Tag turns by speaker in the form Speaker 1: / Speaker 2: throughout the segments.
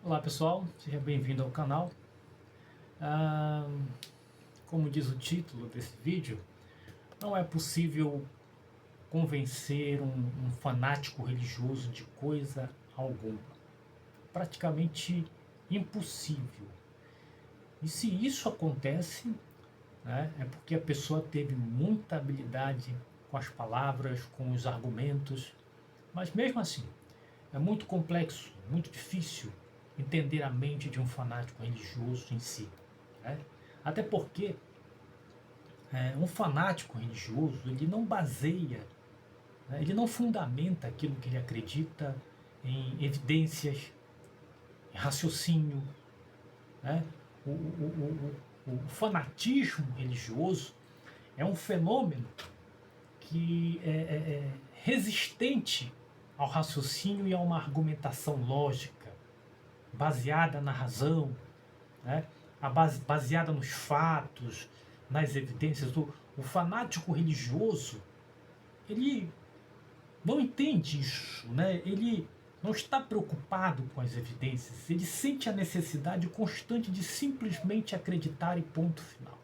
Speaker 1: Olá pessoal, seja bem-vindo ao canal. Ah, Como diz o título desse vídeo, não é possível convencer um fanático religioso de coisa alguma. Praticamente impossível. E se isso acontece, né, é porque a pessoa teve muita habilidade com as palavras, com os argumentos, mas mesmo assim, é muito complexo, muito difícil entender a mente de um fanático religioso em si, né? Até porque um fanático religioso, ele não baseia, né, ele não fundamenta aquilo que ele acredita em evidências, em raciocínio, né? O fanatismo religioso é um fenômeno que é resistente ao raciocínio e a uma argumentação lógica, baseada na razão, né? Baseada nos fatos, nas evidências. O fanático religioso, ele não entende isso, né? Ele não está preocupado com as evidências, ele sente a necessidade constante de simplesmente acreditar e ponto final.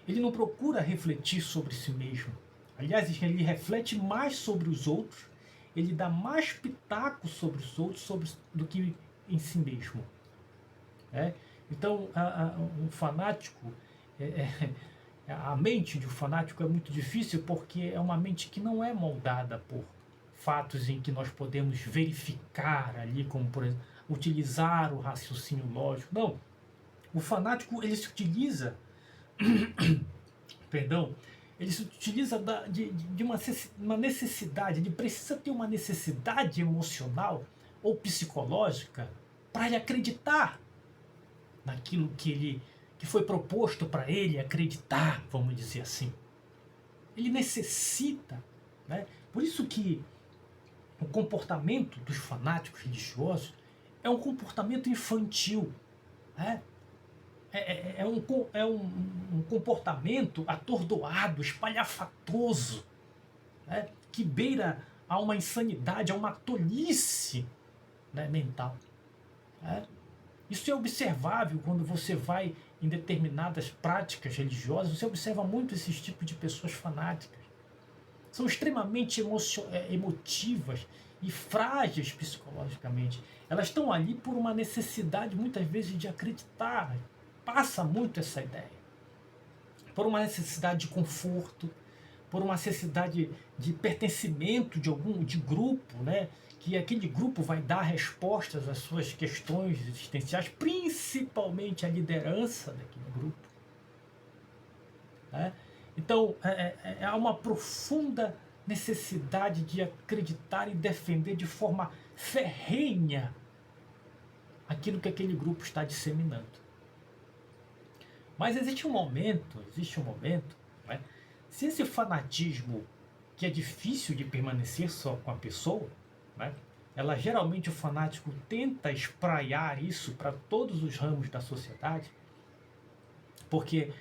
Speaker 1: Ele não procura refletir sobre si mesmo. Aliás, ele reflete mais sobre os outros, ele dá mais pitaco sobre os outros do que em si mesmo. Então, um fanático, a mente de um fanático é muito difícil porque é uma mente que não é moldada por fatos em que nós podemos verificar ali, como por exemplo, utilizar o raciocínio lógico. Não, o fanático ele se utiliza, perdão, ele se utiliza de uma necessidade, ele precisa ter uma necessidade emocional ou psicológica para ele acreditar naquilo que foi proposto para ele acreditar, vamos dizer assim. Ele necessita, né? Por isso que o comportamento dos fanáticos religiosos é um comportamento infantil, né? Um comportamento atordoado, espalhafatoso, né? Que beira a uma insanidade, a uma tolice, né, mental, né? Isso é observável quando você vai em determinadas práticas religiosas, você observa muito esses tipos de pessoas fanáticas. São extremamente emotivas e frágeis psicologicamente. Elas estão ali por uma necessidade, muitas vezes, de acreditar. Passa muito essa ideia. Por uma necessidade de conforto, por uma necessidade de pertencimento de grupo, né? Que aquele grupo vai dar respostas às suas questões existenciais, principalmente a liderança daquele grupo, né? Então, há uma profunda necessidade de acreditar e defender de forma ferrenha aquilo que aquele grupo está disseminando. Mas existe um momento, né? Se esse fanatismo, que é difícil de permanecer só com a pessoa, né? Ela geralmente, o fanático tenta espraiar isso para todos os ramos da sociedade, porque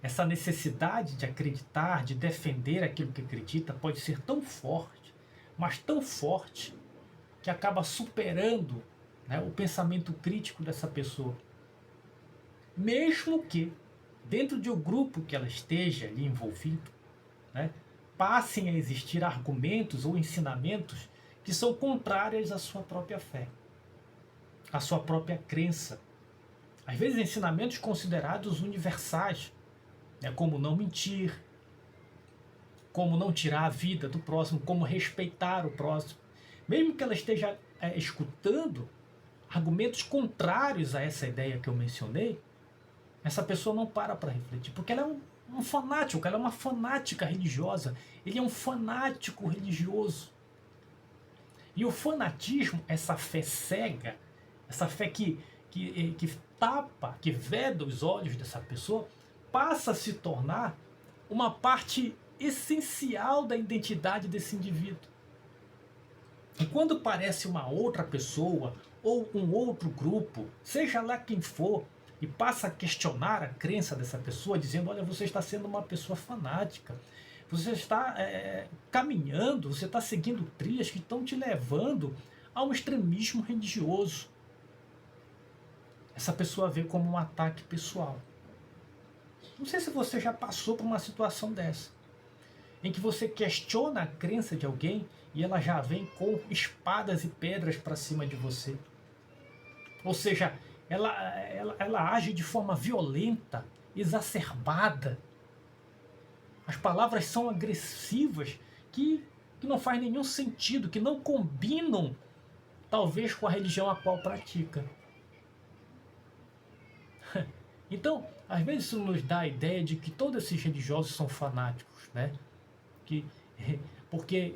Speaker 1: essa necessidade de acreditar, de defender aquilo que acredita, pode ser tão forte, mas tão forte, que acaba superando, né, o pensamento crítico dessa pessoa. Mesmo que, dentro de um grupo que ela esteja ali envolvido, né, passem a existir argumentos ou ensinamentos que são contrários à sua própria fé, à sua própria crença. Às vezes ensinamentos considerados universais, né, como não mentir, como não tirar a vida do próximo, como respeitar o próximo. Mesmo que ela esteja escutando argumentos contrários a essa ideia que eu mencionei, essa pessoa não para refletir, porque ela é um fanático, ela é uma fanática religiosa, ele é um fanático religioso. E o fanatismo, essa fé cega, essa fé que tapa, que veda os olhos dessa pessoa, passa a se tornar uma parte essencial da identidade desse indivíduo. E quando parece uma outra pessoa ou um outro grupo, seja lá quem for, e passa a questionar a crença dessa pessoa, dizendo: olha, você está sendo uma pessoa fanática, você está caminhando, você está seguindo trilhas que estão te levando a um extremismo religioso. Essa pessoa vê como um ataque pessoal. Não sei se você já passou por uma situação dessa, em que você questiona a crença de alguém e ela já vem com espadas e pedras para cima de você. Ou seja, ela age de forma violenta, exacerbada. As palavras são agressivas, que não faz nenhum sentido, que não combinam, talvez, com a religião a qual pratica. Então, às vezes isso nos dá a ideia de que todos esses religiosos são fanáticos, né? Porque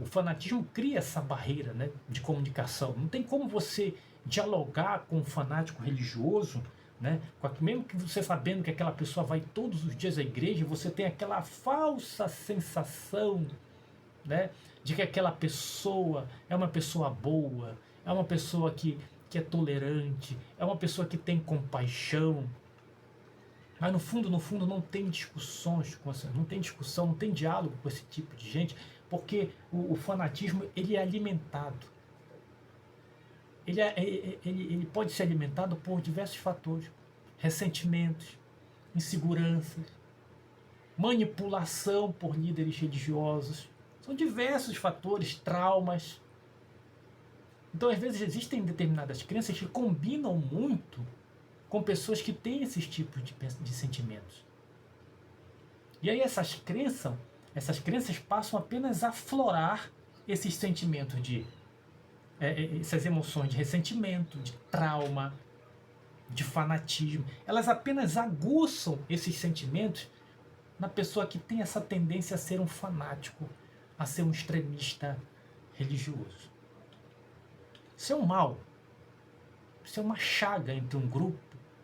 Speaker 1: o fanatismo cria essa barreira, né, de comunicação. Não tem como você dialogar com um fanático religioso, né, mesmo que você sabendo que aquela pessoa vai todos os dias à igreja, você tem aquela falsa sensação, né, de que aquela pessoa é uma pessoa boa, é uma pessoa que é tolerante, é uma pessoa que tem compaixão. Mas no fundo não tem discussões com essa, não tem discussão, não tem diálogo com esse tipo de gente, porque o fanatismo ele é alimentado. Ele pode ser alimentado por diversos fatores: ressentimentos, inseguranças, manipulação por líderes religiosos. São diversos fatores, traumas. Então, às vezes, existem determinadas crenças que combinam muito com pessoas que têm esses tipos de sentimentos. E aí essas crenças passam apenas a aflorar esses sentimentos essas emoções de ressentimento, de trauma, de fanatismo. Elas apenas aguçam esses sentimentos na pessoa que tem essa tendência a ser um fanático, a ser um extremista religioso. Isso é um mal. Isso é uma chaga entre um grupo.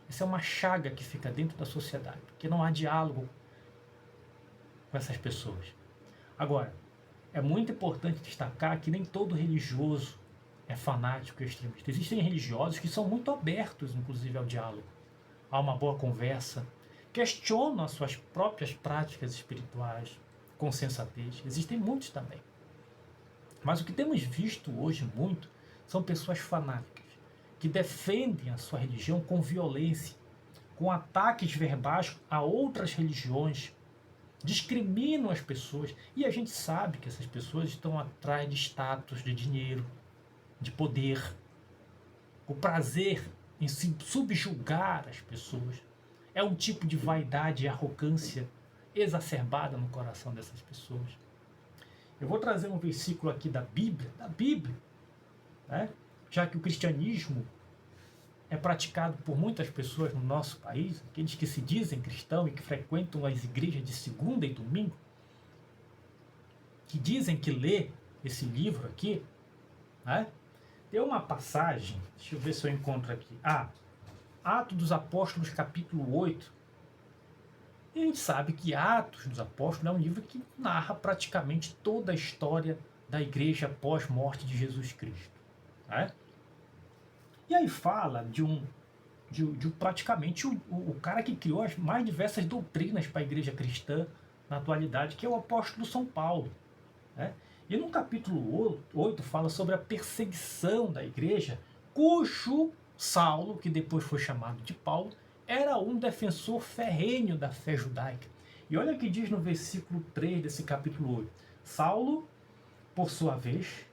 Speaker 1: Isso é uma chaga que fica dentro da sociedade, porque não há diálogo com essas pessoas. Agora, é muito importante destacar que nem todo religioso é fanático e extremista. Existem religiosos que são muito abertos, inclusive, ao diálogo, a uma boa conversa, questionam as suas próprias práticas espirituais com sensatez. Existem muitos também. Mas o que temos visto hoje muito são pessoas fanáticas, que defendem a sua religião com violência, com ataques verbais a outras religiões, discriminam as pessoas, e a gente sabe que essas pessoas estão atrás de status, de dinheiro, de poder, o prazer em subjugar as pessoas. É um tipo de vaidade e arrogância exacerbada no coração dessas pessoas. Eu vou trazer um versículo aqui da Bíblia, né? Já que o cristianismo é praticado por muitas pessoas no nosso país, aqueles que se dizem cristãos e que frequentam as igrejas de segunda e domingo, que dizem que lê esse livro aqui, né? Tem uma passagem, deixa eu ver se eu encontro aqui. Atos dos Apóstolos, capítulo 8. E a gente sabe que Atos dos Apóstolos é um livro que narra praticamente toda a história da igreja pós-morte de Jesus Cristo, né? E aí fala de praticamente o cara que criou as mais diversas doutrinas para a igreja cristã na atualidade, que é o apóstolo São Paulo, né? E no capítulo 8 fala sobre a perseguição da igreja, cujo Saulo, que depois foi chamado de Paulo, era um defensor ferrenho da fé judaica. E olha o que diz no versículo 3 desse capítulo 8. Saulo, por sua vez,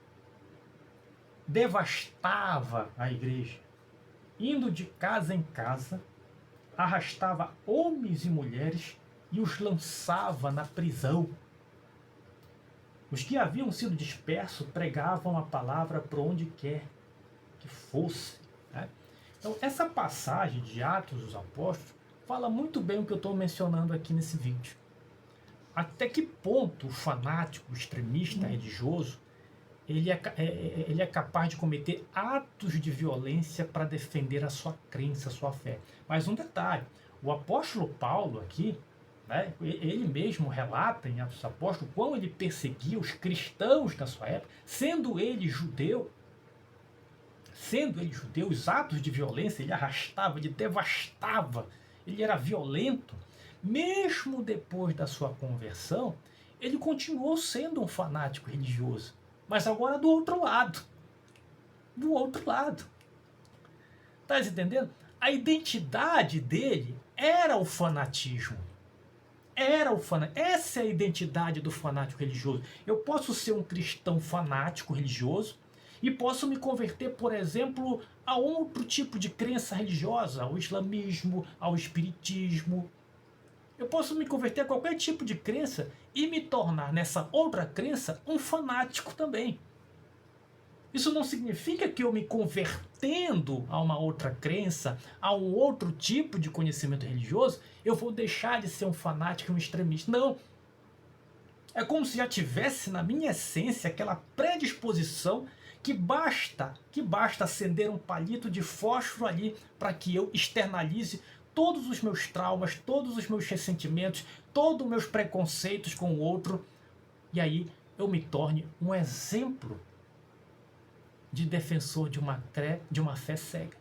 Speaker 1: devastava a igreja, indo de casa em casa, arrastava homens e mulheres e os lançava na prisão. Os que haviam sido dispersos pregavam a palavra por onde quer que fosse, né? Então, essa passagem de Atos dos Apóstolos fala muito bem o que eu estou mencionando aqui nesse vídeo. Até que ponto o fanático, o extremista religioso, ele é capaz de cometer atos de violência para defender a sua crença, a sua fé. Mas um detalhe, o apóstolo Paulo aqui, né, ele mesmo relata em Atos dos Apóstolos como ele perseguia os cristãos da sua época, sendo ele judeu, os atos de violência, ele arrastava, ele devastava, ele era violento. Mesmo depois da sua conversão, ele continuou sendo um fanático religioso, mas agora do outro lado. do outro lado. Tá entendendo? A identidade dele era o fanatismo. Essa é a identidade do fanático religioso. Eu posso ser um cristão fanático religioso e posso me converter, por exemplo, a outro tipo de crença religiosa, ao islamismo, ao espiritismo. Eu posso me converter a qualquer tipo de crença e me tornar nessa outra crença um fanático também. Isso não significa que eu me convertendo a uma outra crença, a um outro tipo de conhecimento religioso, eu vou deixar de ser um fanático e um extremista. Não. É como se já tivesse na minha essência aquela predisposição que basta acender um palito de fósforo ali para que eu externalize todos os meus traumas, todos os meus ressentimentos, todos os meus preconceitos com o outro, e aí eu me torne um exemplo de defensor de uma fé cega.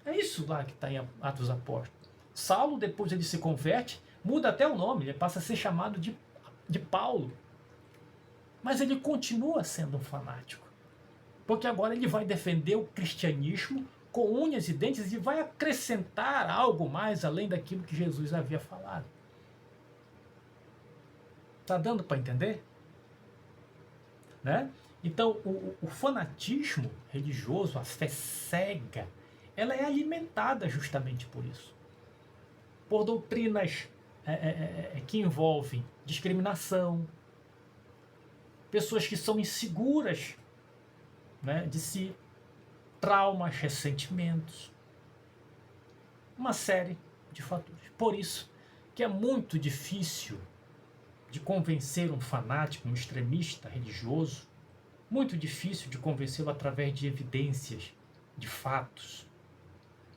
Speaker 1: É isso lá que está em Atos dos Apóstolos. Saulo, depois ele se converte, muda até o nome, ele passa a ser chamado de Paulo. Mas ele continua sendo um fanático. Porque agora ele vai defender o cristianismo com unhas e dentes e vai acrescentar algo mais além daquilo que Jesus havia falado. Está dando para entender? Né? Então, o fanatismo religioso, a fé cega, ela é alimentada justamente por isso. Por doutrinas que envolvem discriminação, pessoas que são inseguras, né, de si, traumas, ressentimentos, uma série de fatores. Por isso que é muito difícil de convencer um fanático, um extremista religioso, muito difícil de convencê-lo através de evidências, de fatos,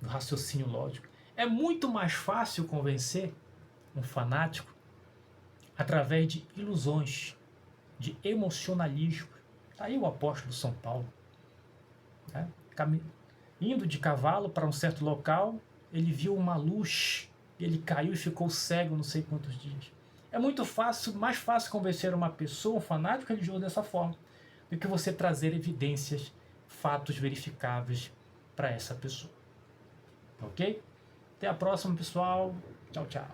Speaker 1: do raciocínio lógico. É muito mais fácil convencer um fanático através de ilusões, de emocionalismo. Está aí o apóstolo São Paulo. Né? Indo de cavalo para um certo local, ele viu uma luz, ele caiu e ficou cego não sei quantos dias. É muito fácil, mais fácil convencer uma pessoa, um fanático religioso dessa forma, do que você trazer evidências, fatos verificáveis para essa pessoa. Ok? Até a próxima, pessoal. Tchau, tchau.